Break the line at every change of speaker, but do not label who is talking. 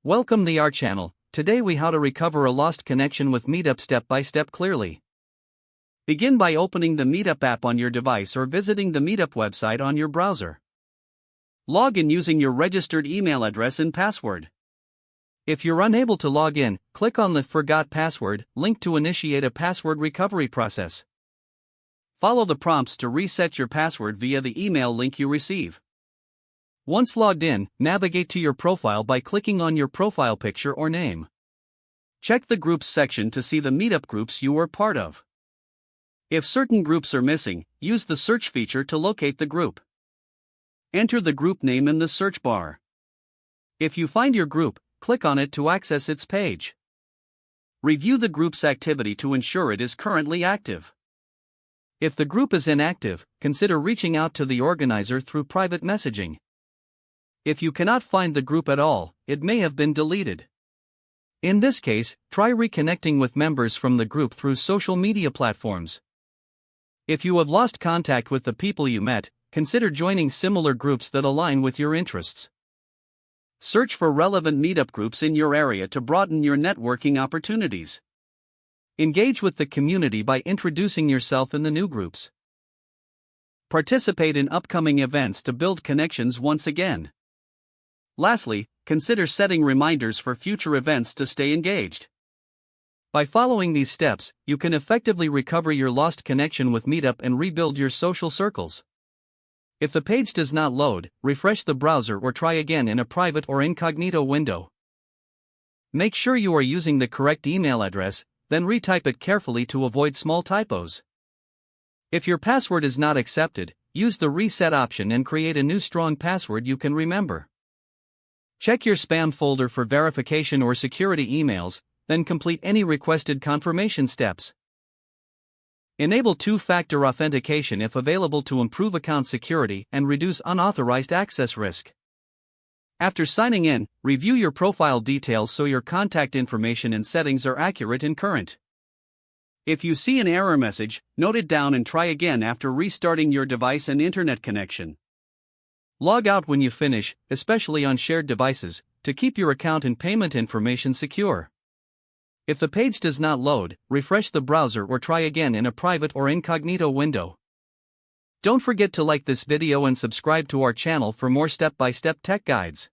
Welcome to our channel. Today we how to recover a lost connection with Meetup step by step clearly. Begin by opening the Meetup app on your device or visiting the Meetup website on your browser. Log in using your registered email address and password. If you're unable to log in, click on the Forgot Password link to initiate a password recovery process. Follow the prompts to reset your password via the email link you receive. Once logged in, navigate to your profile by clicking on your profile picture or name. Check the Groups section to see the Meetup groups you were part of. If certain groups are missing, use the search feature to locate the group. Enter the group name in the search bar. If you find your group, click on it to access its page. Review the group's activity to ensure it is currently active. If the group is inactive, consider reaching out to the organizer through private messaging. If you cannot find the group at all, it may have been deleted. In this case, try reconnecting with members from the group through social media platforms. If you have lost contact with the people you met, consider joining similar groups that align with your interests. Search for relevant Meetup groups in your area to broaden your networking opportunities. Engage with the community by introducing yourself in the new groups. Participate in upcoming events to build connections once again. Lastly, consider setting reminders for future events to stay engaged. By following these steps, you can effectively recover your lost connection with Meetup and rebuild your social circles. If the page does not load, refresh the browser or try again in a private or incognito window. Make sure you are using the correct email address, then retype it carefully to avoid small typos. If your password is not accepted, use the reset option and create a new strong password you can remember. Check your spam folder for verification or security emails, then complete any requested confirmation steps. Enable two-factor authentication if available to improve account security and reduce unauthorized access risk. After signing in, review your profile details so your contact information and settings are accurate and current. If you see an error message, note it down and try again after restarting your device and internet connection. Log out when you finish, especially on shared devices, to keep your account and payment information secure. If the page does not load, refresh the browser or try again in a private or incognito window. Don't forget to like this video and subscribe to our channel for more step-by-step tech guides.